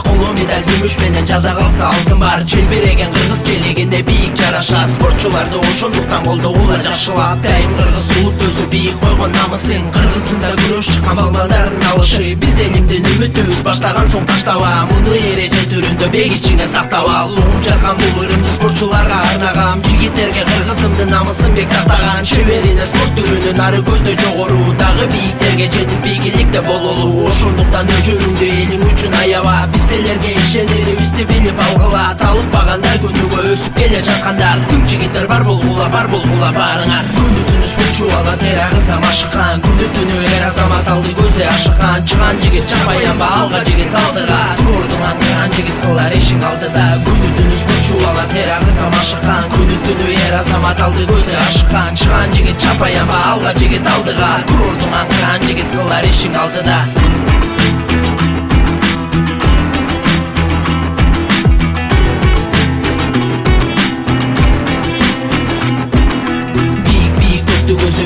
коло медаль күмүш менен жада калса алтын бар. Желбиреген кыргыз желегине бийик жарашат. Спортчуларды ошондуктан колдогула жакшылап. Дайым кыргыз улут өзү бийик койгон намысын. Кыргызында күрөш чыккан балбалдардын алышы. Биз элимдин үмүтүбүз баштаган соң таштаба. Муну эреже түрүндө бек ичиңе сактап ал. Уруп жарган бул ырымды спортчуларга арнагам. Жигиттерге кыргызымдын намысын бек сактаган. Чеберине спорт түрүнүн ары көздөй жогору. Дагы бийиктерге жетип ийгиликте бололу. Ошондуктан өчөрүңдү элиң үчүн аяба. Биз силерге ишенерибизди билип алгыла. Талыкпагандар күнүгө өсүп келе жаткандар. Тың жигиттер бар болгула барыңар. Күнү түнү спортчу бала тер агызам ашыккан. Күнү түнү эр азамат алды көздөй ашыккан. Чыган жигит чапаянба алга жигит алдыга. Турдуң аңгыран жигит кылар ишиң алдыда. Күнү түнү спортчу бала тер агызам ашыккан. Күнү түнү эр азамат алды көздөй ашыккан. Чыган жигит чапаянба алга жигит алдыга. Турдуң аңгыран жигит кылар ишиң алдыда.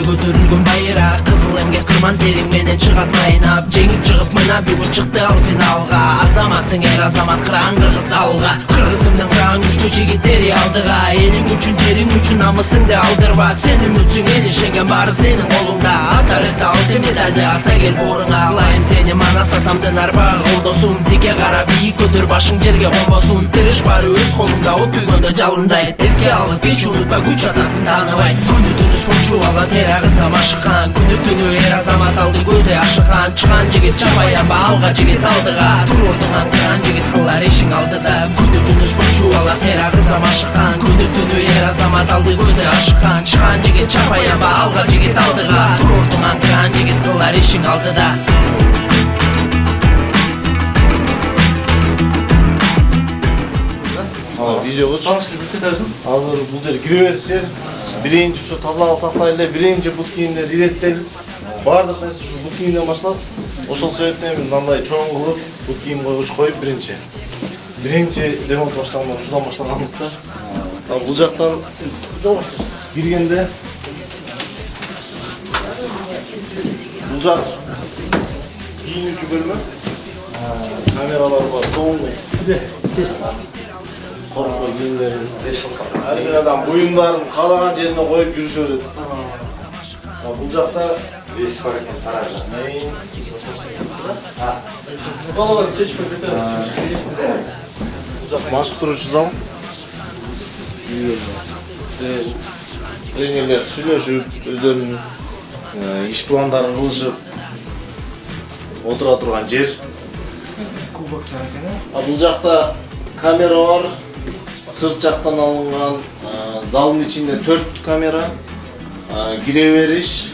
Көтөрүлгөн байыраак кызыл эмге кырман териң менен чыгат майнап. Жеңип чыгып мына бүгүн чыкты ал финалга. Азаматсың эр азамат кыран кыргыз алга. Кыргызымдын кыран күчтүү жигиттери алдыга. Элиң үчүн жериң үчүн намысыңды алдырба. Сен үмүтсүң эл ишенген баары сенин колуңда. Атар өтө алтын медалды аса кел бооруңа. Алайым сени манас атамдын арбагы колдосун. Тике кара бийик көтөр башың жерге конбосун. Тырыш баары өз колуңда от күйгөндө жалындайт. Эске алып эч унутпа күч атасын тааныбайт. Күнү түнү спортчу бала тер агызам ашыккан. Күнү түнү эр азамат алды көздөй ашыккан. Чыган жигит чапаянба алга жигит алдыга. Турдуң аңгыран жигит кылар ишиң алдыда. Күнү түнү спортчу бала тер агызам ашыккан. Күнү түнү эр азамат алды көздөй ашыккан. Чыган жигит чапаянба алга жигит алдыга. Турдуң аңгыран жигит кылар ишиң алдыда. Видеоға азыр бул жер кире бериш жер. Биринчи ушу тазалык сактайлы, биринчи бут кийимдер иреттелип, баардык нерсе ушу бут кийимден башталат. Ошол себептен мындай чоң кылып бут кийим койгуч коюп биринчи ремонт башталган, ушудан башталганбыз да. Бул жактан киргенде бул жак кийинүүчү бөлмө. Камералар бар, тоңго. Коркой кийимдерин, ар бир адам буюмдарын каалаган жерине коюп жүрүшө берет. Бул жакта весь паркет таража. Каалаган чечип кетет. Бул жак машык туруучу зал. Тренерлер сүйлөшүп, өздөрүнүн иш пландарын кылышып отура турган жер. Бул жакта камера бар. Сырт жактан алынган, залдын ичинде 4 камера, кире бериш.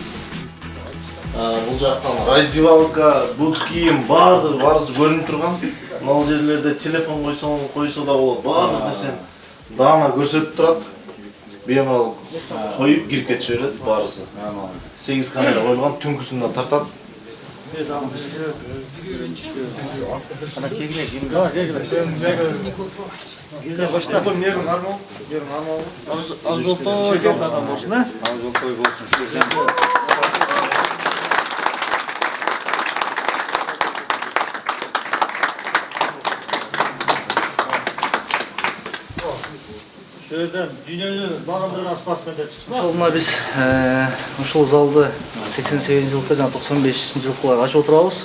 Бул жактан раздевалка, бут кийим баарысы көрүнүп турган. Мал жерлерде телефон койсо да болот. Баардык нерсени даана көрсөтүп турат. Бемалал коюп кирип кетише берет баарысы. 8 камера коюлган, түнкүсүн да тартат. Ошол биз ушул залды 88-жылкы жана 95-жылкылар ачып отурабыз.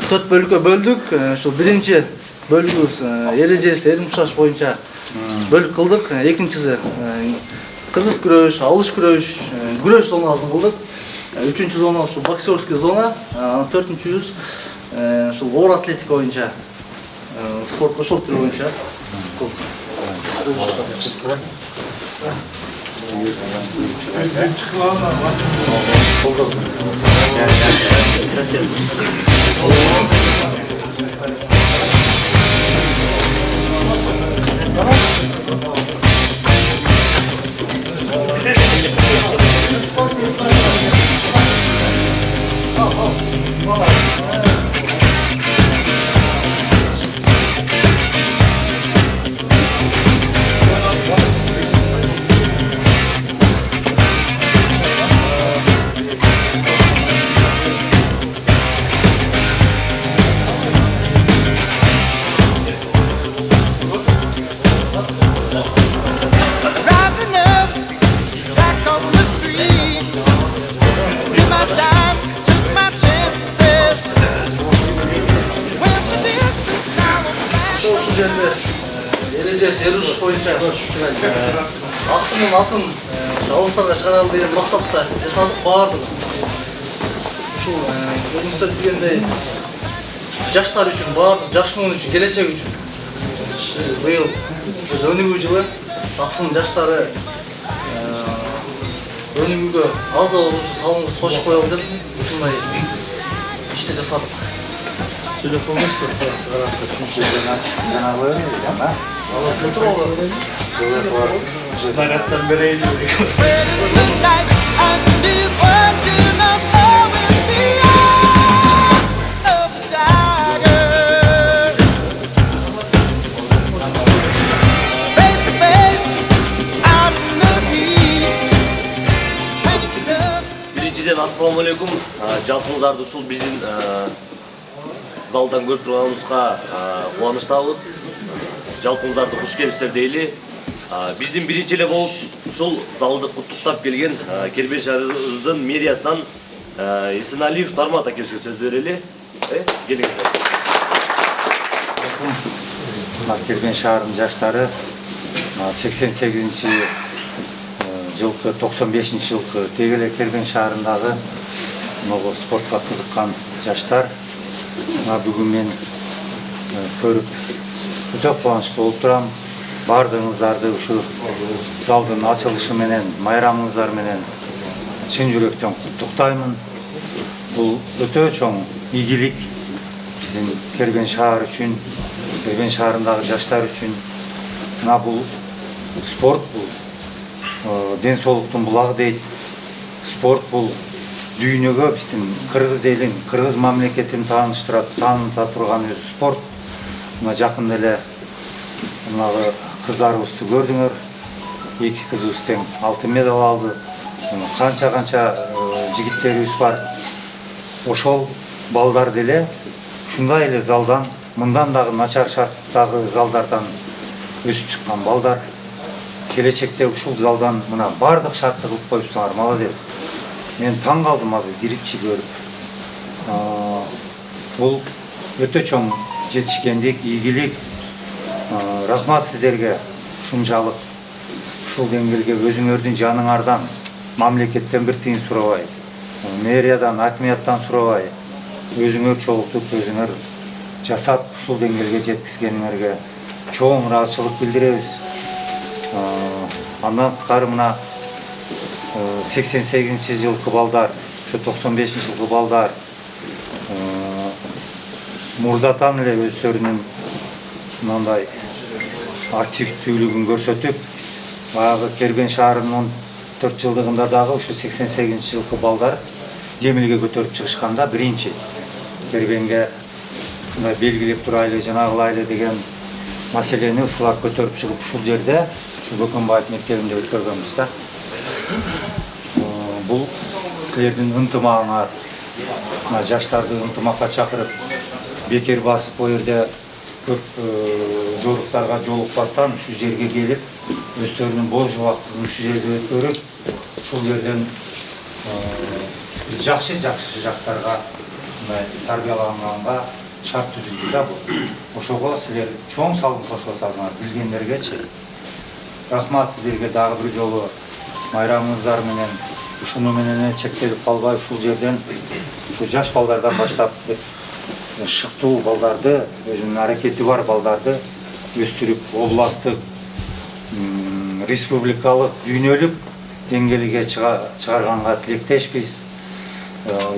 4 бөлүккө бөлдүк. Ушул биринчи бөлүгүбүз эрежеси эрмушаш боюнча бөлүк кылдык. Экинчиси кыргыз күрөш, алыш күрөш зонасын кылдык. Үчүнчү зона ушул боксерский зона. Анан төртүнчүбүз ушул оор атлетика боюнча спорт ошол түрү боюнча жерде эрежеси эрушуш боюнча аксынын атын алыстарга чыгаралы деген максатта жасадык баардыгын. Ушул өзүңүздөр билгендей жаштар үчүн, баардык жаш муун үчүн, келечек үчүн быйыл өнүгүү жылы аксынын жаштары өнүгүүгө аз да болсо салымыбызды кошуп коелу деп ушундай ишти жасадык. Снарядтан берейли. Биринчиден ассаламу алейкум. Жалпыңыздарды ушул биздин залдан көрүп турганыбызга кубанычтабыз. Жалпыңыздарды куш келипсиздер дейли. Биздин биринчи эле болуп ушул залды куттуктап келген Кербен шаарыбыздын мэриясынан Эсеналиев Тармат акебизге сөз берели. Келиңиздер. Кербен шаарынын жаштары 88 жылкы 95 жылкы тегеле Кербен шаарындагы могу спортко кызыккан жаштар бүгүн мен көрүп өтө кубанычтуу болуп турам. Бардыгыңыздарды ушу залдын ачылышы менен, майрамыңыздар менен чын жүрөктөн куттуктаймын. Бул өтө чоң ийгилик биздин Кербен шаар үчүн, Кербен шаарындагы жаштар үчүн. Бул спорт, бул ден соолуктун булагы дейт. Спорт бул дүйнөгө биздин кыргыз элин, кыргыз мамлекетин тааныта турган өзү спорт. Жакында эле мынагы кыздарыбызды көрдүңөр. 2 кызыбыз тең алтын медаль алды. Канча жигиттерибиз бар. Ошол балдар деле ушундай эле залдан, мындан дагы начар шарттагы залдардан өсүп чыккан балдар. Келечекте ушул залдан мына бардык шартты кылып коюпсуңар, молодец. Мен таң калдым азыр кирипчи көрүп. Бул өтө чоң жетишкендик, ийгилик. Рахмат сиздерге ушунчалык ушул деңгээлге өзүңөрдүн жаныңардан, мамлекеттен бир тиын сурабай, мэриядан, акимияттан сурабай, өзүңөр чогултуп, өзүңөр жасап ушул деңгээлге жеткизгениңерге чоң ыраазычылык билдиребиз. Андан сырткары мына 88 жылкы балдар, ушу 95 жылкы балдар мурдатан эле өздөрүнүн мындай активдүүлүгүн көрсөтүп, баягы Кербен шаарынын 14 жылдыгында дагы ушу 88 жылкы балдар демилге көтөрүп чыгышканда биринчи Кербенге ушундай белгилеп турайлы, жанагылайлы деген маселени ушулар көтөрүп чыгып ушул жерде, ушу Бөкөнбаев мектебинде өткөргөнбүз да. Бул силердин ынтымагыңар, жаштарды ынтымакка чакырып, бекер басып бу жерде көп жоруктарга жолукпастан ушу жерге келип, өздөрүнүн бош убактысын ушу жерде өткөрүп, ушул жерден биз жакшы жаштарга тарбияланганга шарт түзүлдү да бул. Ошого силер чоң салым кошосуздар, билгендергечи. Рахмат сиздерге дагы бир жолу майрамыңыздар менен, ушуну менен чектелип калбай ушул жерден ушу жаш балдардан баштап шыктуу балдарды, өзүнүн аракети бар балдарды өстүрүп, областтык, республикалык, дүйнөлүк деңгээлге чыгарганга тилектешпиз.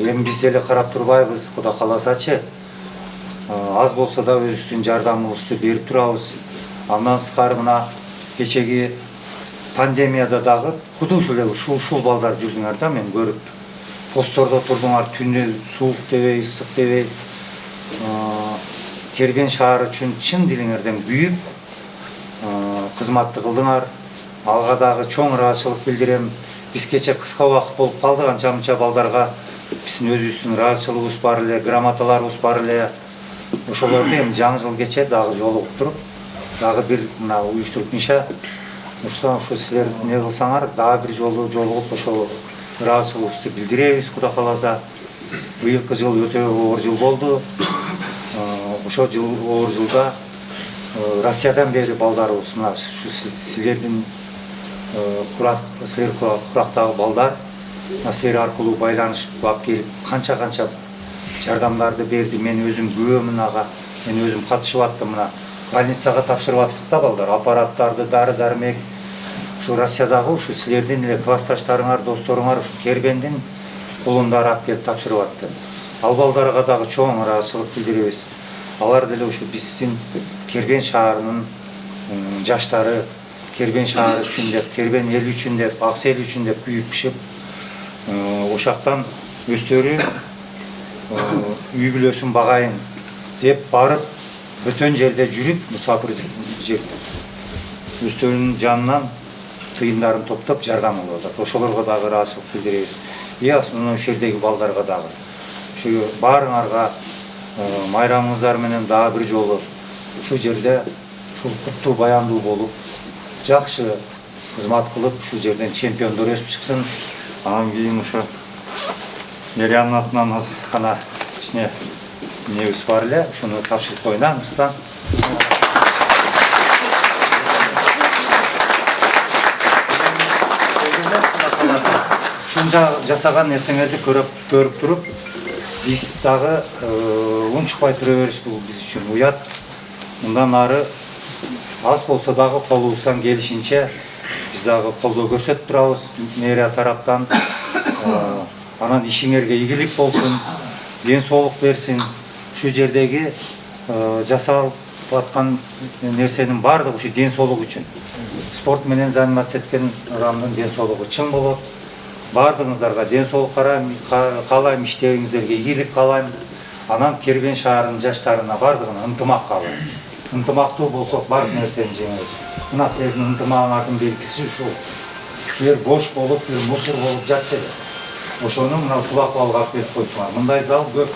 Эми биз деле карап турбайбыз, Кудай кааласачы. Аз болсо да өзүбүздүн жардамыбызды берип турабыз. Андан сырткары мына кечеги пандемияда дагы кудуш эле ушул балдар жүрдүңөр да, мен көрүп. Посттордо турдуңар, түнү суук дебей, ысык дебей. Кербен шаары үчүн чын дилиңерден күйүп кызматты кылдыңар. Алга дагы чоң ыраазычылык билдирем. Биз кече кыска убакыт болуп калдык, анча-мынча балдарга биздин өзүбүздүн ыраазычылыгыбыз бар эле, грамоталарыбыз бар эле. Ошолорду эми жаңы жыл кече дагы жолугуп туруп, дагы бир мына уюштуруп миша. Ушу силер эмне кылсаңар, дагы бир жолу жолугуп ошол ыраазычылыгыбызды билдиребиз, Кудай кааласа. Быйылкы жыл өтө оор жыл болду. Ошол жыл оор жылда Россиядан бери балдарыбыз мына ушу силердин курактагы балдар силер аркылуу байланышып алып келип канча жардамдарды берди. Мен өзүм күбөмүн ага. Мен өзүм катышып аттым. Мына больницага тапшырып аттык да балдар. Аппараттарды, дары-дармек. Ушу Россиядагы ушу силердин эле классташтарыңар, досторуңар ушу кербендин кулундары алып келип тапшырып атты. Ал балдарга дагы чоң ыраазычылык билдиребиз. Алар деле ушу биздин Кербен шаарынын жаштары, Кербен шаары үчүн деп, Кербен эли үчүн деп, Аксы эли үчүн деп күйүп пишип, ошактан өздөрү үй бүлөсүн багайын деп барып, бөтөн жерде жүрүп, мусапыр жерде өздөрүнүн жанынан тыйындарын топтоп жардам алып атат. Ошолорго дагы ыраазычылык билдиребиз. Ошол жердеги балдарга дагы. Ушу баарыңарга майрамыңыздар менен дагы бир жолу ушу жерде ушул куттуу баяндуу болуп, жакшы кызмат кылып, ушу жерден чемпиондор өсүп чыксын. Анан кийин ушу Мериямдын атынан азыркана кичине эмебиз бар эле, ушуну тапшырып коюнам. Ушунча жасаган нерсеңерди көрүп туруп, биз дагы унчукпай тура бериш бул биз үчүн уят. Мындан ары аз болсо дагы колубуздан келишинче биз дагы колдоо көрсөтүп турабыз мэрия тараптан. Анан ишиңерге ийгилик болсун, ден соолук берсин. Ушу жердеги жасалып аткан нерсенин баардыгы ушу ден соолук үчүн. Спорт менен заниматься эткен адамдын ден соолугу чың болот. Бардыгыңыздарга ден соолук каалайм, иштериңиздерге ийгилик каалайм. Анан Кербен шаарынын жаштарына бардыгына ынтымак каалайм. Ынтымактуу болсок баардык нерсени жеңебиз. Мына силердин ынтымагыңардын белгиси ушул. Силер бош болуп, бир мусор болуп жатчы эле. Ошону мына ушул акыбалга алып келип койсуңар. Мындай зал көп.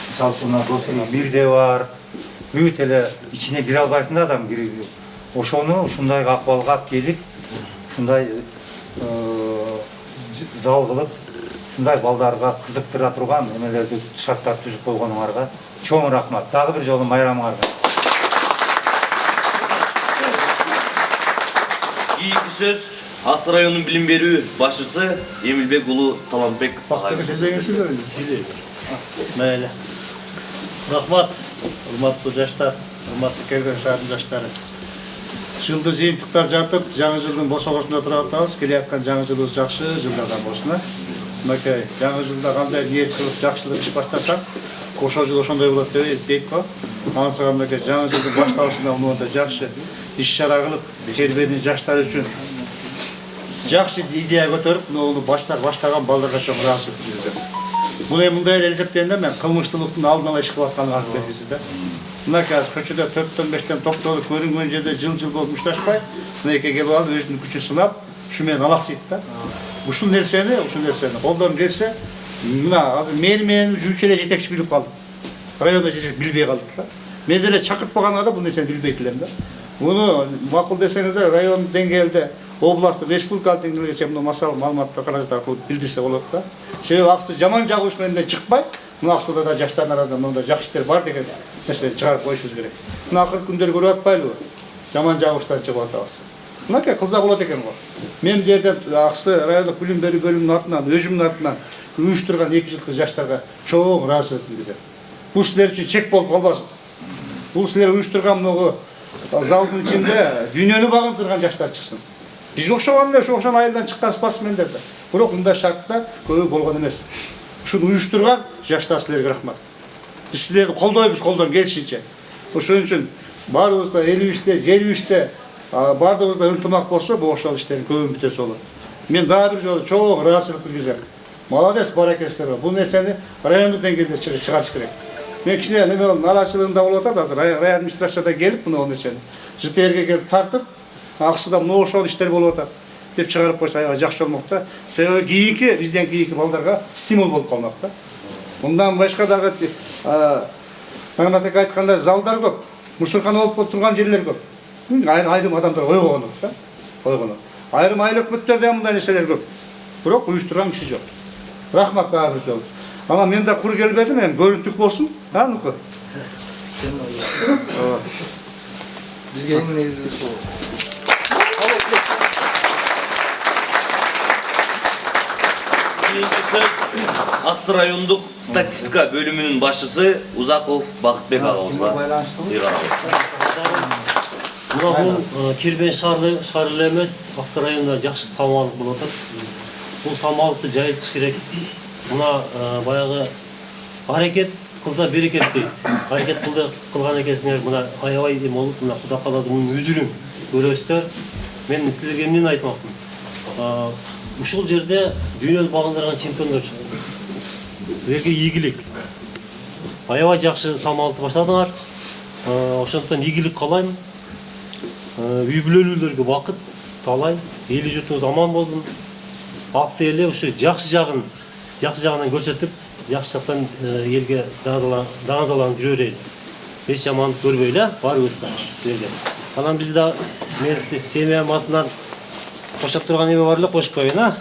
Мисалы үчүн досуң бирде бар. Бүт эле ичине кире албайсың да адам кирип. Ошону ушундай акыбалга алып келип, ушундай зал кылып, ушундай балдарга кызыктыра турган эмелерди шарттар түзүп койгонуңарга чоң рахмат. Дагы бир жолу майрамыңарга. Кийинки сөз Аксы районунун билим берүү башчысы Эмилбек уулу Таламбек агайыбыз. Мейли. Рахмат, урматтуу жаштар, урматтуу Кербен шаарынын жаштары. Жылды жыйынтыктап жатып, жаңы жылдын бошогосунда туруп атабыз. Келе аткан жаңы жылыбыз жакшы жылдардан болсун. Мынакей, жаңы жылда кандай ниет кылып жакшылык иш баштасаң, ошол жыл ошондой болот дейт го. Ансыга мынакей жаңы жылдын башталышында мындай жакшы иш-чара кылып, Кербендин жаштары үчүн жакшы идея көтөрүп, муну баштаган балдарга чоң ыраазычылык билдирем. Бул эми мындай эле эсептейм да, мен кылмыштуулуктун алдын ала иш кылып атканын айтып беребиз да. Мынакей көчөдө 4-5тен топтолуп көрүнгөн жерде жыл болуп мушташпай, мынакей келип алып өзүнүн күчүн сынап, ушу менен алаксыйт да. Ушул нерсени колдон келсе, мына азыр мен жүрчү эле жетекчи билип калдым. Райондо жетекчи билбей калдык да. Мен деле чакыртпаганга да бул нерсени билбейт элем да. Муну макул десеңиздер, район деңгээлде, областтык, республикалык деңгээлде муну масал маалыматты каражат аркылуу билдирсе болот да. Себеби Аксы жаман жагыш менен чыкпай, мына Аксыда да жаштардын арасында мындай жакшы иштер бар деген нерсени чыгарып коюшубуз керек. Мына акыркы күндөрү көрүп атпайлыбы? Жаман жагыштан чыгып атабыз. Мынакей кылса болот экен го. Мен жерден Аксы райондук билим берүү бөлүмүнүн атынан, өзүмдүн атынан уюштурган 2 жылкы жаштарга чоң ыраазычылык билдирем. Бул силер үчүн чек болуп калбасын. Бул силер уюштурган могу залдын ичинде дүйнөнү багындырган жаштар чыксын. Бизге окшогон эле ошол айылдан чыккан спортсмендер да. Бирок мындай шартта көбү болгон эмес. Ушуну уюштурган жаштар силерге рахмат. Биз силерди колдойбуз колдон келишинче. Ошон үчүн баарыбызда элибизде, жерибизде баардыгыбызда ынтымак болсо, бул ошол иштердин көбүн бүтөсү болот. Мен дагы бир жолу чоң ыраазычылык билдирем. Молодец, баракелсиздер. Бул нерсени райондук деңгээлде чыгарыш керек. Мен кичине неме нараачылыгында болуп атат, азыр район администрацияда келип мына нерсени ЖТРге келип тартып, Аксыда мына ошол иштер болуп атат деп чыгарып койсо аябай жакшы болмок да. Себеби бизден кийинки балдарга стимул болуп калмак да. Мындан башка дагы Таңатек айткандай залдар көп, мусоркана болуп турган жерлер көп. Айрым адамдар койгон да. Койгон. Айрым айыл өкмөттөрдө мындай нерселер көп. Бирок уюштурган киши жок. Рахмат дагы бир жолу. Ана мен да кур келбедим, эми көрүнтүк болсун. Нука. Бизге эң негизгisi ушул. Кийинки сөз Аксы райондук статистика бөлүмүнүн башчысы Узаков Бакытбек агабызга ыйгарабыз. Мына бул Кирбен шаары эле эмес, Аксы районунда жакшы самалдык болуп атат. Бул самалдыкты жайылтыш керек. Мына баягы аракет кылса берекет дейт. Аракет кылган экенсиңер, мына аябай эме болуп, мына Кудай кааласа мунун үзүрүн көрөсүздөр. Мен силерге эмнени айтмакмын? Ушул жерде дүйнөнү багындырган чемпиондор чыксын. Силерге ийгилик. Аябай жакшы самалдыкты баштадыңар. Ошондон ийгилик каалайм. Үй бүлөлүүлөргө бакыт талайм. Эли журтубуз аман болсун. Аксы эли ушу жакшы жагынан көрсөтүп, жакшы жактан элге даңазаланып жүрө берели. Эч жаман көрбөйлү, барыбыз да силерге. Анан биз да мен семья атынан кошоп турган эме бар эле, кошуп коеюн, а?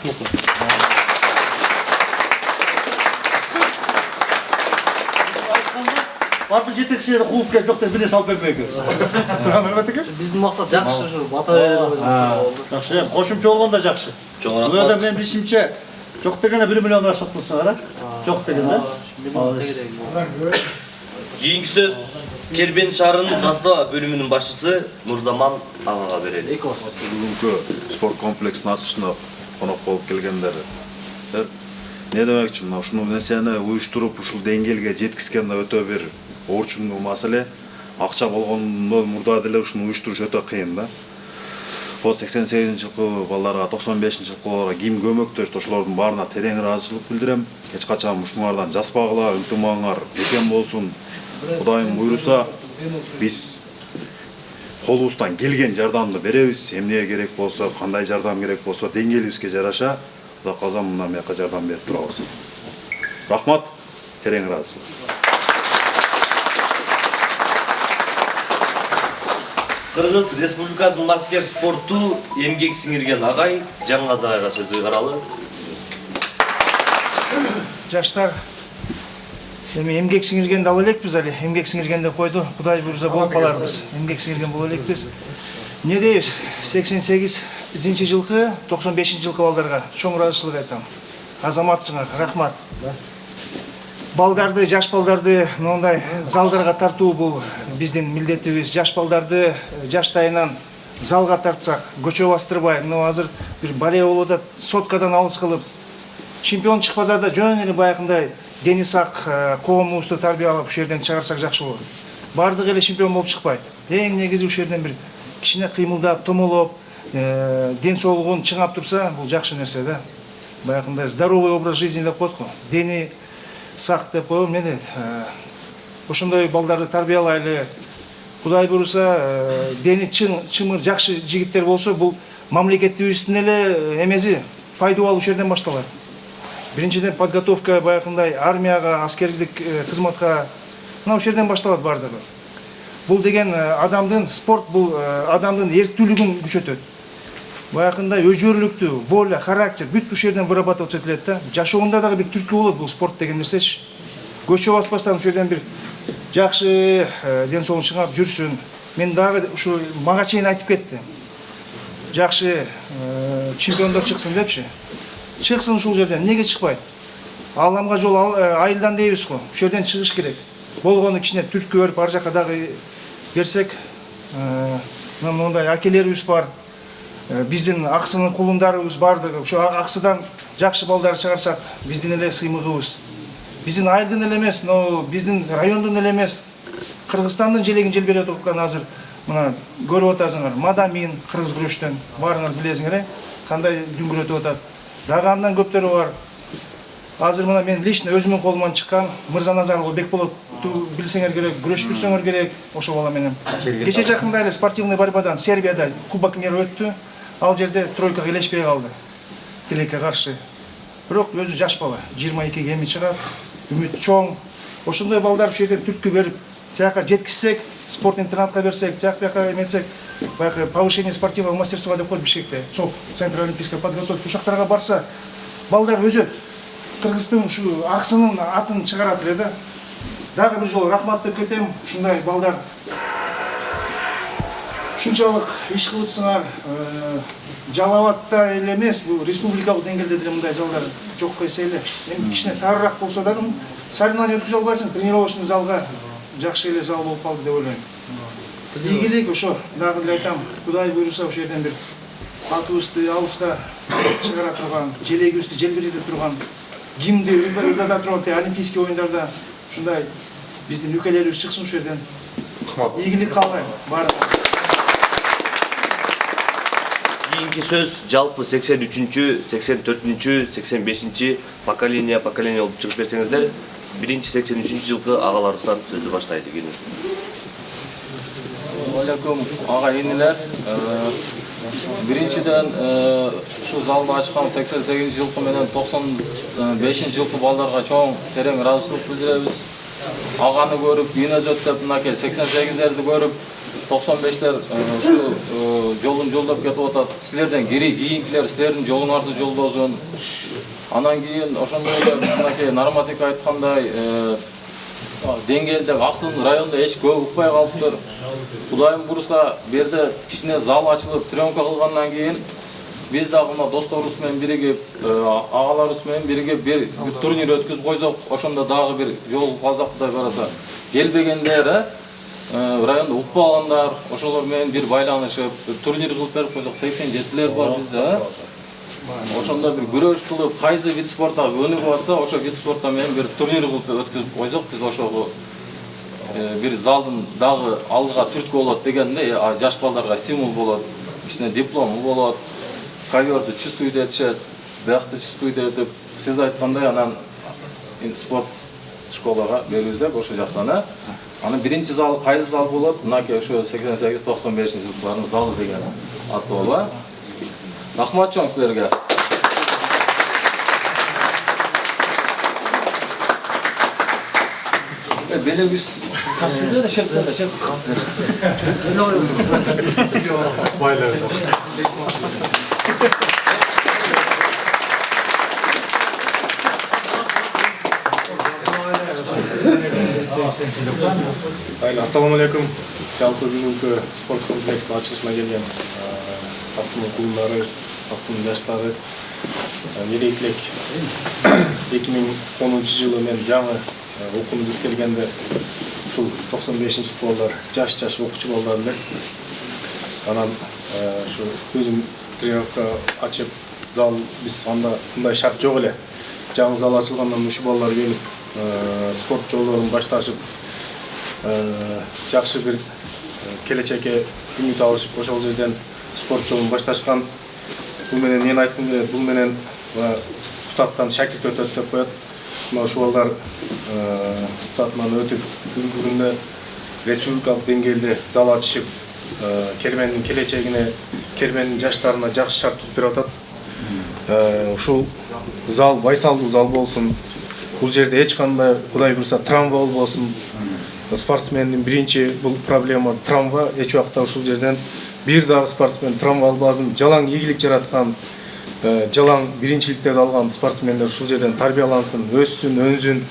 Барды жетекчилери кууп келип жок деп биле салып бербейбиз. Биздин максат жакшы ушу бата берүү. Жакшы, кошумчу болгондо жакшы. Чоң Бул жерде рахмат. мен билишимче жок дегенде 1 миллион ашып турсаңар, жок дегенде. Кийинки сөз Кербен шаарынын застава бөлүмүнүн башчысы Нурзаман агага берели. Бүгүнкү спорт комплексин ачышына конок болуп келгендер. Не демекчи, мына ушул нерсени уюштуруп, ушул деңгээлге жеткизген да өтө бир орчундуу маселе. Акча болгондон мурда деле ушуну уюштуруш өтө кыйын да. Ол 88-жылкы балдарга, 95-жылкы балдарга ким көмөктөштү, ошолордун баарына терең ыраазычылык билдирем. Эч качан ушуңардан жаспагыла, ынтымагыңар бекем болсун. Кудайым буйруса, биз колубуздан келген жардамды беребиз. Эмне керек болсо, кандай жардам керек болсо, деңгээлибизге жараша, Кудай кааласа мындан бияка жардам берип турабыз. Рахмат, терең ыраазычылык. Кыргыз Республикасынын мастер спорту эмгек сиңирген агай Жаңгаз агайга сөз ыйгаралы. Жаштар эми эмгек сиңиргенди ала элекпиз эле. Эмгек сиңиргенди койду. Кудай буйруса болуп каларбыз. Эмгек сиңирген боло элекпиз. Не дейбиз? 88-жылкы, 95-жылкы балдарга чоң ыраазычылык айтам. Азаматсыңар, рахмат. Балдарды, жаш балдарды мындай залдарга тартуу бул биздин милдетибиз. Жаш балдарды жаштайынан залга тартсак, көчө бастырбай, мына азыр бир бале болуп атат, соткадан алыс кылып, чемпион чыкпаса да жөн эле баягындай дени сак коомубузду тарбиялап ушул жерден чыгарсак жакшы болот. Бардыгы эле чемпион болуп чыкпайт. Эң негизи ушул жерден бир кичине кыймылдап, томолоп, ден соолугун чыңап турса, бул жакшы нерсе да. Баягындай здоровый образ жизни деп коет го. Дени сак деп коем, мен ошондой балдарды тарбиялайлы. Кудай буйруса, дени чымыр жакшы жигиттер болсо, бул мамлекетибиздин эле эмеси пайдалуу ушул жерден башталат. Биринчиден подготовка баягындай армияга, аскердик кызматка мына ушул жерден башталат бардыгы. Бул деген адамдын спорт, бул адамдын эрктүүлүгүн күчөтөт. Баягындай өзгөрүүлүктү, воля, характер бүт ушул жерден вырабатываться этилет да. Жашоонда дагы бир түрткү болот бул спорт деген нерсечи. Көчө баспастан ушул жерден бир жакшы ден соолугун чыңап жүрсүн. Мен дагы ушу мага чейин айтып кетти. Жакшы чемпиондор чыксын депчи. Чыксын ушул жерден, эмнеге чыкпайт? Алламга жол айылдан дейбиз го. Ушул жерден чыгыш керек. Болгону кичине түрткү берип, ар жака дагы берсек, мындай акелерибиз бар. Биздин аксынын кулундарыбыз бардыгы. Ошо аксыдан жакшы балдар чыгарсак, биздин эле сыймыгыбыз. Биздин айылдын эле эмес, но биздин райондун эле эмес, Кыргызстандын желегин желбиретип аткан азыр мына көрүп атасыңар. Мадамин кыргыз күрөштөн баарыңар билесиңер, кандай дүңгүрөтүп атат. Дагы андан көптөрү бар. Азыр мына мен лично өзүмдүн колуман чыккан Мырзаназаров Бекболотту билсеңер керек, күрөшкүрсөңөр керек ошо бала менен. Кече жакында эле спортивный борьбадан Сербияда Кубок мира өттү. Ал жерде тройкага илешпей калды. Тилекке каршы. Бирок өзү жаш бала, 22-ге эми чыгат. Үмүт чоң. Ошондой балдар ушул жерден түрткү берип, тияка жеткизсек, спорт интернатка берсек, тияка эметсек, баягы повышение спортивного мастерства деп коет Бишкекте. Сол Центр олимпийской подготовки ушактарга барса, балдар өзөт. Кыргыздын ушу аксынын атын чыгарат эле да. Дагы бир жолу рахмат деп кетем. Ушундай балдар ушунчалык иш кылыпсыңар. Жалал Абадта эле эмес, бул республикалык деңгээлде деле мындай залдар жокко эсейле. Эми кичине тарыраак болсо да соревнование өткөзө албайсың, тренировочный залга жакшы эле зал болуп калды деп ойлойм. Ийгилик ошо, дагы деле айтам, Кудай буйруса ошол жерден бир атыбызды алыска чыгара турган, желегибизди желбирете турган, гимнди ырдата турган олимпийский оюндарда ушундай биздин өлкөлөрүбүз чыксын ошол жерден. Ийгилик каалайм баарыңарга. Кийинки сөз жалпы 83-чү, 84-чү, 85-чи поколение болуп чыгып берсеңиздер, 1-83 жылкы агаларыбыздан сөздү баштайт экенбиз. Алейкум ага инилер. Биринчиден ушу залды ачкан 88 жылкы менен 95 жылкы балдарга чоң терең ыраазычылык билдиребиз. Аганы көрүп, үйнөзөт деп мынакей 88-лерди көрүп, 95-лер ушу жолун жолдоп кетип атат. Силерден кийинкилер силердин жолуңарды жолдосун. Анан кийин ошондой эле мынакей нормативка айткандай деңгээлдеги Аксын районунда эч көп укпай калыптыр. Кудайым буйруса, берде кичине зал ачылып, тренировка кылгандан кийин биз дагы мына досторубуз менен биригип, агаларыбыз менен биригип бир турнир өткөзүп койсок, ошондо дагы бир жол казак Кудай бараса келбегендер, районда укпагандар, ошолор менен бир байланышып, турнир кылып берип койсок, 87-лер бар бизде. Ошондо бир күрөш кылып, кайсы вид спортта өнүгүп атса, ошо вид спортта менен бир турнир кылып өткөзүп койсок, биз ошого бир залдын дагы алдыга түрткү болот дегенде, жаш балдарга стимул болот, кичине диплому болот, коверду чистуйда этишет, биякты чистуйда этип, сиз айткандай анан спорт школага берүүбүз ошо жактан. Анын биринчи залы кайсы зал болот? Мынакей ошо 88-95 жылдардын залы деген аттуу. Рахмат чоң силерге. Белегиз касында да шертте да шерт. Байлар. Ассаламу алейкум. Жалпы бүгүнкү спорт комплексинин ачылышына келген Аксынын кулдары, Аксынын жаштары мерекелик 2010 жылы мен жаңы окууну бүткөргөндө ушул 95 балдар, жаш окуучу балдар элек. Анан ушу өзүм тренировка ачып, зал биз анда мындай шарт жок эле. Жаңы зал ачылгандан ушу балдар келип, спорт жолдорун башташып, жакшы бир келечекке үмүт алышып, ошол жерден спорт жолун башташкан. Бул менен мен айткым келет, бул менен устаттан шакирт өтөт деп коет. Мына ушул балдар устатынан өтүп, бүгүнкү күндө республикалык деңгээлде зал ачышып, Керменин келечегине, Керменин жаштарына жакшы шарт түзүп берип атат. Ушул зал байсалдуу зал болсун. Бул жерде эч кандай Кудай буйруса травма болбосун. Спортсмендин биринчи бул проблемасы травма. Эч убакта ушул жерден бир дагы спортсмен травма албасын. Жалаң ийгилик жараткан, жалаң биринчиликтерди алган спортсмендер ушул жерден тарбиялансын, өссүн, өнсүн.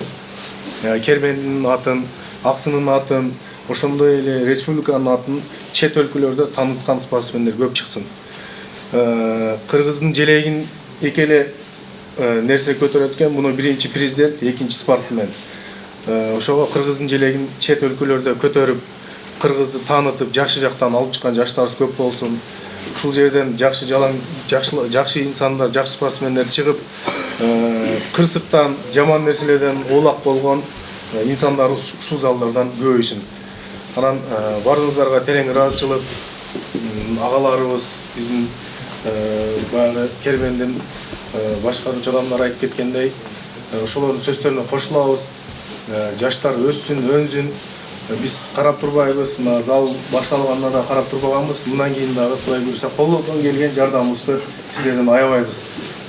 Керменин атын, Аксынын атын, ошондой эле республиканын атын чет өлкөлөрдө тааныткан спортсмендер көп чыксын. Кыргыздын желегин эки эле нерсе көтөрөт экен. Муну биринчи президент, экинчи спортсмен. Ошого кыргыздын желегин чет өлкөлөрдө көтөрүп, кыргызды таанытып, жакшы жактан алып чыккан жаштарыбыз көп болсун. Ушул жерден жакшы жалаң, жакшы инсандар, жакшы спортсмендер чыгып, кырсыктан, жаман нерселерден оолак болгон инсандар ушул залдардан көбөйсүн. Анан баарыңыздарга терең ыраазычылык, агаларыбыз, биздин баягы Кермендин башкаруучу адамдар айтып кеткендей, ошолордун сөздөрүнө кошулабыз. Жаштар өссүн, өнсүн. Биз карап турбайбыз, мына зал башталганда да карап турбаганбыз. Мындан кийин дагы Кудай буйруса колдон келген жардамыбызды силерден аябайбыз.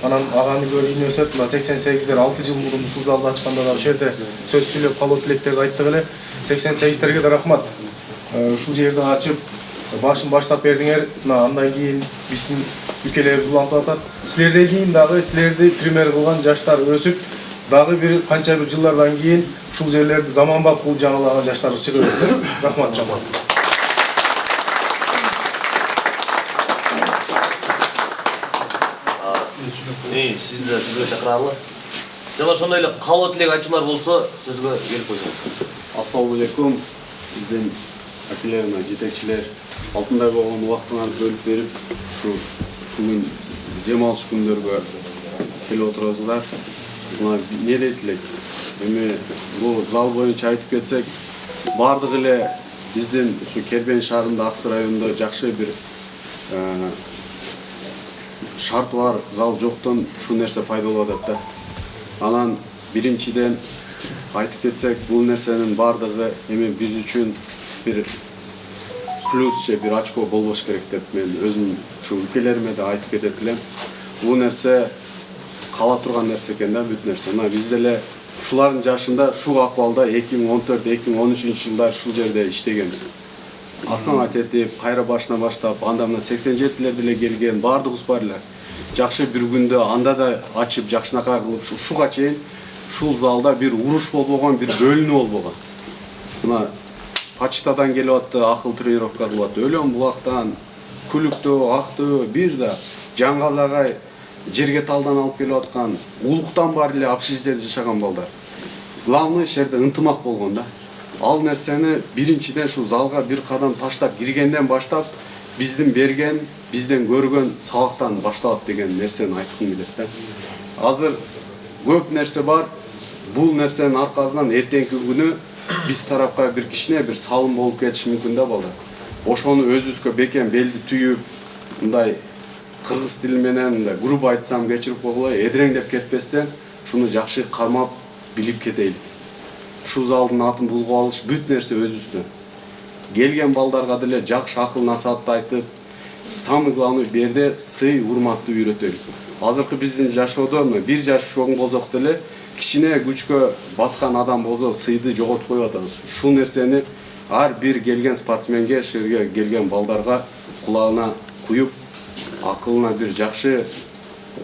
Анан аганы көрүнөсөт, мына 88-лер 6 жыл мурун ушул залды ачканда да ошол жерде сөз сүйлөп калуу тилектерди айттык эле. 88-лерге да рахмат. Ушул жерди ачып, башын баштап бердиңер. Мына андан кийин биздин өлкөлөрүбүз улантып атат. Силерден кийин дагы силерди пример кылган жаштар өсүп, дагы бир канча бир жылдардан кийин ушул жерлерди заманбап кылып жаңылаган жаштарыбыз чыгып өтөт. Рахмат жаман. Сизди сөзгө чакыралы. Жана ошондой эле каалоо тилек айтчулар болсо сөзгө келип койсоңуз. Ассаламу алейкум. Биздин акилер, жетекчилер алтындай болгон убактыңарды бөлүп берип, ушу күн дем алыш күндөргө келип отурасыздар. Мына эмне дейт элек? Эми бул зал боюнча айтып кетсек, бардык эле биздин ушу Кербен шаарында, Аксы районунда жакшы бир шарты бар зал жоктон ушул нерсе пайда болуп атат да. Анан биринчиден айтып кетсек, бул нерсенин бардыгы эми биз үчүн бир плюс же бир очко болбош керек деп мен өзүм ушу ülkelериме да айтып кетет элем. Бул нерсе кала турган нерсе экен да, бүт нерсе. Мына биз деле ушулардын жашында ушул акыбалда 2014-2013 жылдар ушул жерде иштегенбиз. Астана тетип, кайра башына баштап, анда мына 87-лерде эле келген бардыгыбыз бар эле. Жакшы бир күндө анда да ачып, жакшынакай кылып, ушуга чейин ушул залда бир уруш болбогон, бир бөлүнүү болбогон. Мына почтадан келип атты, акыл тренировка кылып атты. Өлөн булактан, Күлүктөө, Актөө, бир да Жаңгазагай жерге талдан алып келип аткан, улуктан бар эле общежитиеде жашаган балдар. Главный жерде ынтымак болгон да. Ал нерсени биринчиден шу залга бир кадам таштап киргенден баштап биздин берген, бизден көргөн сабактан башталат деген нерсени айткым келет да. Азыр көп нерсе бар. Бул нерсенин аркасынан эртеңки күнү биз тарапка бир кичине бир салым болуп кетиши мүмкүн да балдар. Ошону өзүбүзгө бекем белди түйүп, мындай кыргыз тили менен мындай грубо айтсам кечирип койгула, эдиреңдеп кетпестен шуну жакшы кармап билип кетейли. Шу залдын атын булгап алыш бүт нерсе өзүбүздөн. Келген балдарга деле жакшы акыл насаатты айтып, самый главный берде сый, урматты үйрөтөлү. Азыркы биздин жашоодо бир жаш чоң болсок деле кичине күчкө баткан адам болсо сыйды жоготуп коюп атабыз. Ушул нерсени ар бир келген спортсменге, шерге келген балдарга кулагына куюп, акылына бир жакшы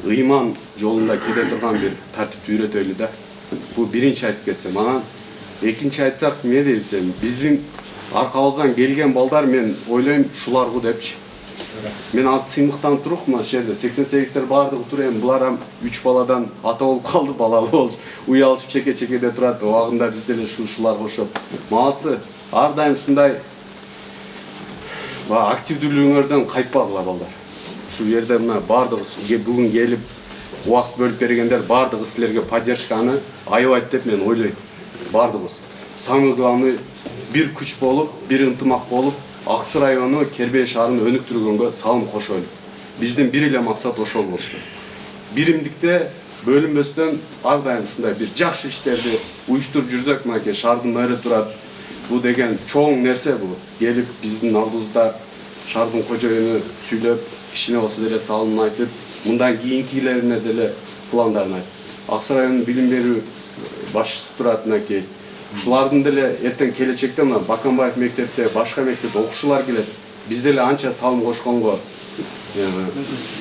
ыйман жолунда кете турган бир тартипти үйрөтөлү да. Бул биринчи айтып кетсем. Анан экинчи айтсак, эмне дейсем, биздин аркабыздан келген балдар мен ойлойм ушуларгы депчи. Мен аз сыймыктан туруп, мына жерде 88-тер бардыгы тур, эми булар 3 баладан ата болуп калды, балалы болуп, уялышып чеке-чекеде турат. Убагында биз деле ушуларга окшоп. Малатсы, ар дайым ушундай активдүүлүгүңөрдөн кайтпагыла балдар. Шу жерде мына бардыгы бүгүн келип убакыт бөлүп бергендер бардыгы силерге поддержканы аябайт деп мен ойлойм. Бардыгыбыз. Самый главный бир күч болуп, бир ынтымак болуп, Аксы району, Кербен шаарын өнүктүргөнгө салым кошолу. Биздин бир эле максат ошол болуш керек. Биримдикте бөлүнбөстөн ар дайым ушундай бир жакшы иштерди уюштуруп жүрсөк, мынакей шаардын мэрі турат. Бул деген чоң нерсе бул. Келип биздин алдыбызда шаардын кожоюну сүйлөп, кичине болсо деле салымын айтып, мындан кийинкилерине деле пландарын айтып. Аксы районунун билим берүү башчысы турат мынакей. Ушулардын деле эртең келечекте мына Баканбаев мектепте, башка мектепте окуучулар келет. Биз деле анча салым кошконго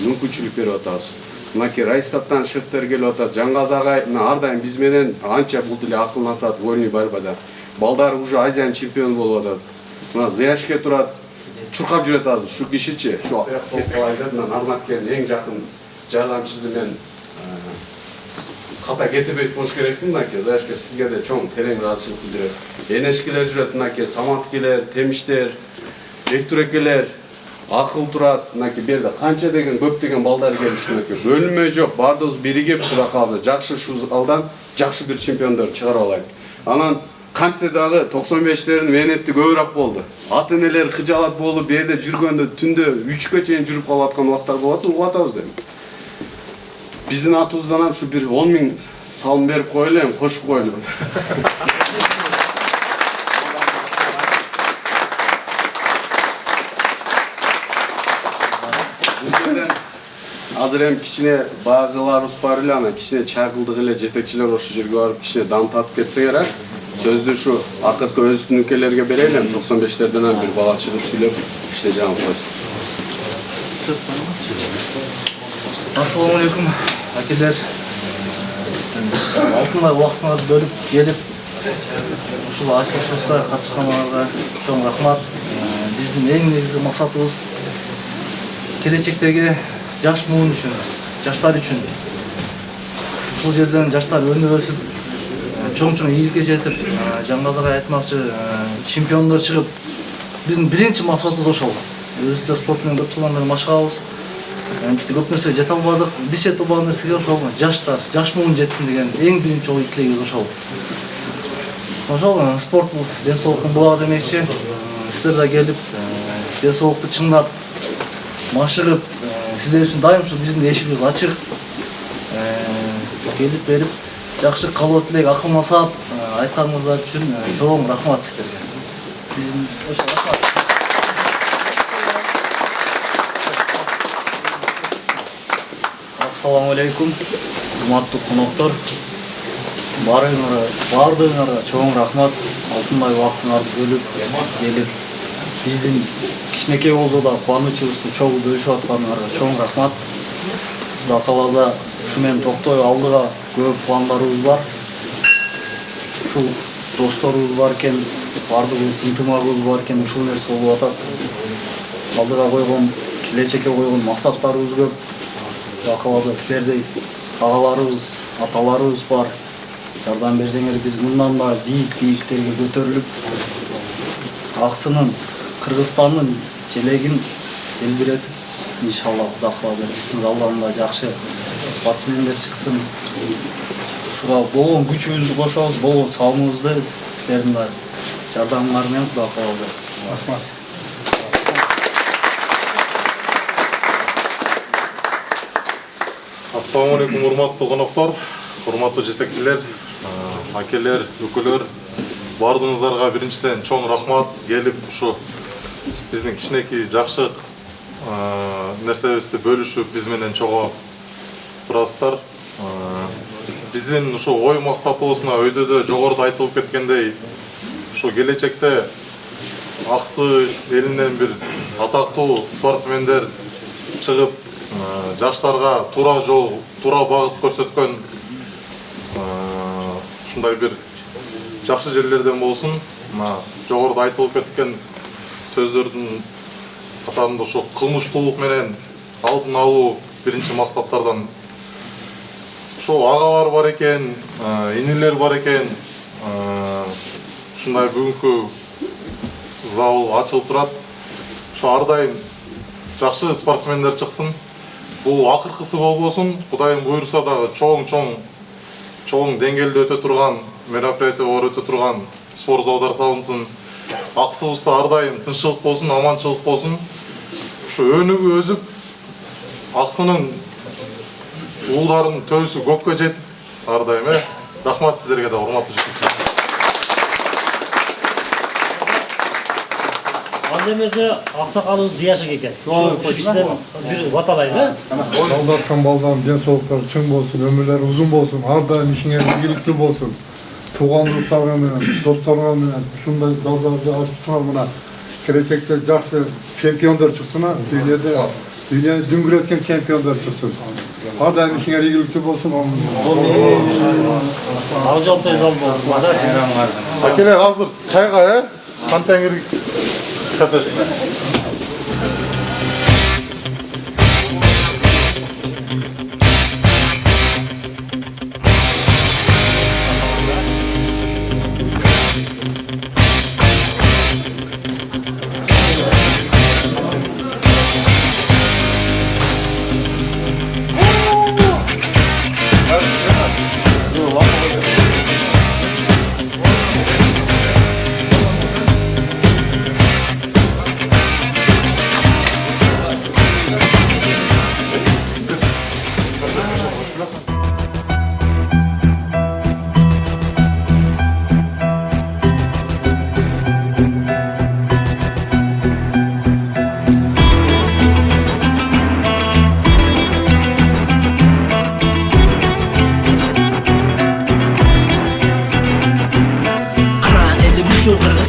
мүмкүнчүлүк берип атабыз. Мынакей Райстаттан шефтер келип атат, Жаңгазагай ар дайым биз менен анча бул деле акыл насаат вольный борьбада. Балдар уже Азиянын чемпиону болуп атат. Мына Зяшке турат, чуркап жүрөт азыр. Шу кишичи, шу Арматкенин эң жакын жардамчысы менен ката кетебейт болуш керекпи мынакей. Зяшке сизге да чоң терең ыраазычылык билдиребиз. Энешкелер жүрөт мынакей, Саматкелер, Темиштер, Бектурекелер, Акыл турат, мынакей берде канча деген көптөгөн балдар келишти мынакей. Бөлүнмө жок, бардыгыбыз биригип тура калды. Жакшы шу залдан жакшы бир чемпиондор чыгарып алайлык. Анан канча дагы 95-лердин мээнети көбүрөөк болду. Ата-энелер кыжаалат болуп, берде жүргөндө түндө 3кө чейин жүрүп калып аткан убактар болот, угуп атабыз дейм. Биздин атыбыздан шу бир 10 000 салым берип коелу, эми кошуп коелу. Азыр эми кичине багыларыбыз бар эле, ана кичине чай кылдык эле, жетекчилер ошол жерге барып кичине дам татып кетсеңер, сөздү ушу акыркы өзүбүздүн ülkelерге берели, 95-лерден бир бала чыгып сүйлөп, кичине жаңы койсун. Ассаламу алейкум, акелер. Алтындай убактыңарды бөлүп келип, ушул ачылышыбызга катышканыңарга чоң рахмат. Биздин эң негизги максатыбыз келечектеги жаш буун үчүн жаштар үчүн. Ушул жерден жаштар өнүп өсүп, чоң ийгиликке жетип, жаңгазага айтмакчы, чемпиондор чыгып, биздин биринчи максатыбыз ошол. Өзүбүз да спорт менен көп жылдан бери машыгабыз. Бизде көп нерсе жете албадык, биз жете албаган нерсеге ошол жаштар, жаш муун жетсин деген эң биринчи ой тилегибиз ошол. Ошол спорт бул ден соолуктун булагы демекчи. Сиздер да келип, ден соолукту чыңдап, машыгып, сиздер үчүн дайым ушу биздин эшигибиз ачык. Келип берип, жакшы каалоо тилек, акыл насаат айтканыңыздар үчүн чоң рахмат сиздерге. Ошо рахмат. Ассаламу алейкум, урматтуу коноктор. Бардыгыңарга чоң рахмат. Алтынбай убактыңарды бөлүп келип, биздин кичинекей болсо да кубанычыбызды чогуу бөлүшүп атканыңарга чоң рахмат. Кудай кааласа, ушу менен токтой алдыга көп пландарыбыз бар. Ушул досторубуз бар экен, бардыгыбыз ынтымагыбыз бар экен, ушул нерсе болуп атат. Алдыга койгон, келечекке койгон максаттарыбыз көп. Кудай кааласа, силердей агаларыбыз, аталарыбыз бар. Жардам берсеңер, биз мындан да бийик-бийиктерге көтөрүлүп, Аксынын, Кыргызстандын желегин желбиретип, иншалла Кудай кааласа биздин залдан да жакшы спортсмендер чыксын. Ушуга болгон күчүбүздү кошобуз, болгон салымыбызды силердин да жардамыңар менен Кудай кааласа. Рахмат. Ассаламу алейкум, урматтуу коноктор, урматтуу жетекчилер, акелер, үкөлөр, бардыгыңыздарга биринчиден чоң рахмат. Келип ушу биздин кичинекей жакшы нерсебизди бөлүшүп, биз менен чогуу турасыздар. Биздин ушу ой максатыбыз мына өйдө жогоруда айтылып кеткендей, ушу келечекте Аксы элинен бир атактуу спортсмендер чыгып, жаштарга туура жол, туура багыт көрсөткөн ушундай бир жакшы жерлерден болсун. Мына жогоруда айтылып кеткен сөздөрдүн катарында ушу кылмыштуулук менен алдын алуу биринчи максаттардан. Ушу агалар бар экен, инилер бар экен. Ушундай бүгүнкү зал ачылып турат. Ушу ар дайым жакшы спортсмендер чыксын. Бул акыркысы болбосун, Кудайым буйруса дагы чоң деңгээлде өтө турган мероприятие болуп өтө турган спорт залдар салынсын. Аксыбызда ар дайым тынччылык болсун, аманчылык болсун. Ушу өнүгүп өсүп, Аксынын уулдарынын төбүсү көккө жетип ар дайым. Рахмат сиздерге да, урматтуу жетекчилер. Андемезе аксакалыбыз Дияшык экен. Ушу кишиден бир баталайбы. Жолдашкан балдан ден соолуктары чың болсун, өмүрлөрү узун болсун, ар дайым ишиңер ийгиликтүү болсун. Туугандыктарга менен, досторуңар менен ушундай залдарды ачышыңар мына келечекте жакшы чемпиондор чыксын, дүйнөнү дүңгүрөткөн чемпиондор чыксын. Ар дайым ишиңер ийгиликтүү болсун. Ал жолтой зал болду. Акелер азыр чайга, кантеңир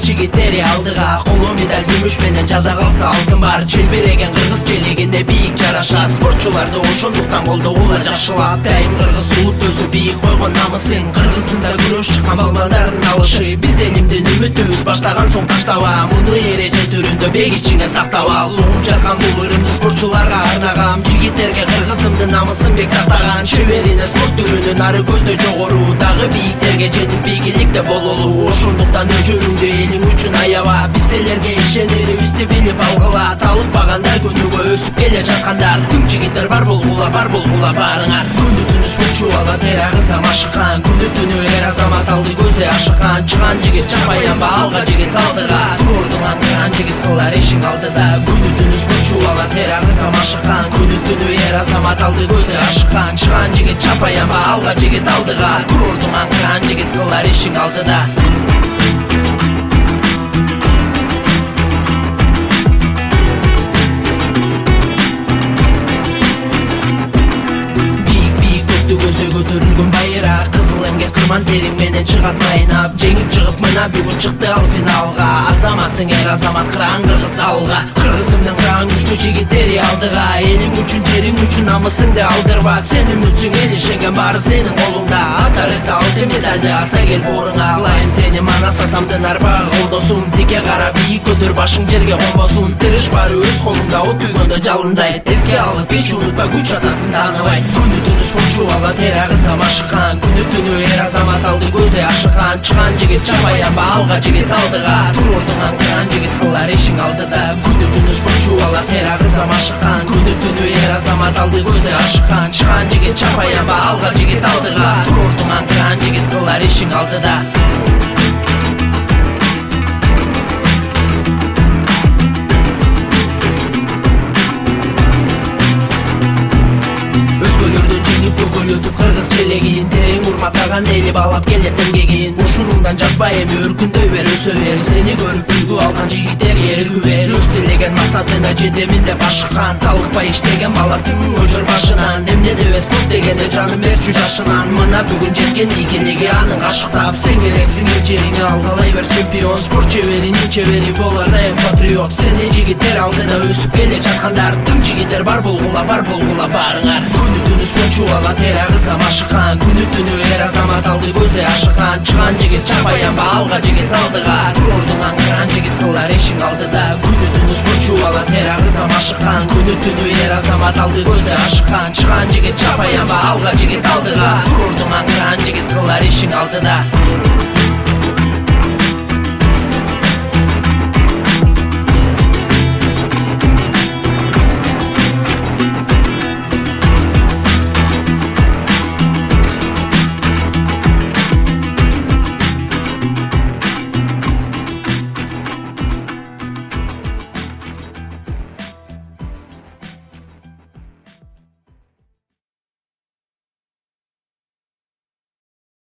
жигиттери алдыга коло медаль күмүш менен жада калса алтын бар. Желбиреген кыргыз желегине бийик жарашат. Спортчуларды ошондуктан колдогула жакшылап. Дайым кыргыз улут өзү бийик койгон намысын. Кыргызында күрөш чыккан балбандардын алышы. Биз элимдин үмүтүбүз баштаган соң таштаба. Муну эреже түрүндө бек ичиңе сактап ал. Угуп жаткан бул ырымды спортчуларга арнагам. Жигиттерге кыргызымдын намысын бек сактаган. Чеберине спорт түрүнүн ары көздө жогору, дагы бийиктерге жетип бийликте бололу. Ошондуктан өчөрүңдү элиң үчүн аяба. Биз силерге ишенерибизди билип алгыла. Талыкпагандар күнүгө өсүп келе жаткандар. Тың жигиттер бар болгула барыңар. Күнү түнү спортчу ала тер агызам ашыккан. Күнү түнү эр азамат алды көздө ашыккан. Чыган жигит чапаянба алга жигит алдыга. Турордуң аңгыран жигит кылар ишиң алдыда. Күнү түнү спортчу ала тер агызам ашыккан. Күнү түнү эр азамат алды көздө ашыккан. Чыган жигит чапаянба алга жигит алдыга. Турордуң аңгыран жигит кылар ишиң алдыда. Көзө көтөрүлгөн байыраак, кызыл эмге кырман терим менен чыгат майнап. Жеңип чыгып мына бүгүн чыкты ал финалга. Азаматсың эр азамат кыран кыргыз алга. Кыргызымдын кыран күчтүү жигиттери алдыга. Элиң үчүн жериң үчүн намысыңды алдырба. Сен үмүтсүң эл ишенген баары сенин колуңда. Атарыты алтын медалды аса кел бооруңа. Алайым сени манас атамдын арбагы колдосун. Тике кара бийик көтөр башың жерге конбосун. Тырыш баары өз колуңда от күйгөндө жалындайт. Эске алып эч унутпа күч атасын тааныбайт. Күнү түнү спортчу ала тер агызам ашыккан. Күнү түнү эр азамат алды көздө ашыккан. Чыган жигит чапаянба алга жигит алдыга. Турордуң аңгыран жигит кылар ишиң алдыда. Күнү түнү спортчу ала тер агызам ашыккан. Күнү түнү эр азамат алды көздө ашыккан. Чыган жигит чапаянба алга жигит алдыга. Турордуң аңгыран жигит кылар ишиң алдыда. Өтүп кыргыз челегин терең урматтаган эли балап келет эмгегин. Ушунуңдан жазбай эми өркүндөй бер өсө бер. Сени көрүп үлгү алган жигиттер эргүү бер. Өз тилеген максатына жетемин деп ашыккан. Талыкпай иштеген бала тың өжөр башынан. Эмне дебе спорт дегенде жанын берчү жашынан. Мына бүгүн жеткен ийгилиги анын кашыктап. Сен керексиң эл жериңе алгалай бер чемпион. Спорт чеберинин чебери болор эң патриот. Сени жигиттер алдыда өсүп келе жаткандар. Тың жигиттер бар болгула барыңар. Күнү түнү спортчу ала тер агызам ашыккан. Күнү түнү эр азамат алды көздө ашыккан. Чыган жигит чапаянба алга жигит алдыга. Турордуң аңгыран жигит кылар ишиң алдыда. Күнү түнү спортчу ала тер агызам ашыккан. Күнү түнү эр азамат алды көздө ашыккан. Чыган жигит чапаянба алга жигит алдыга. Турордуң аңгыран жигит кылар ишиң алдыда.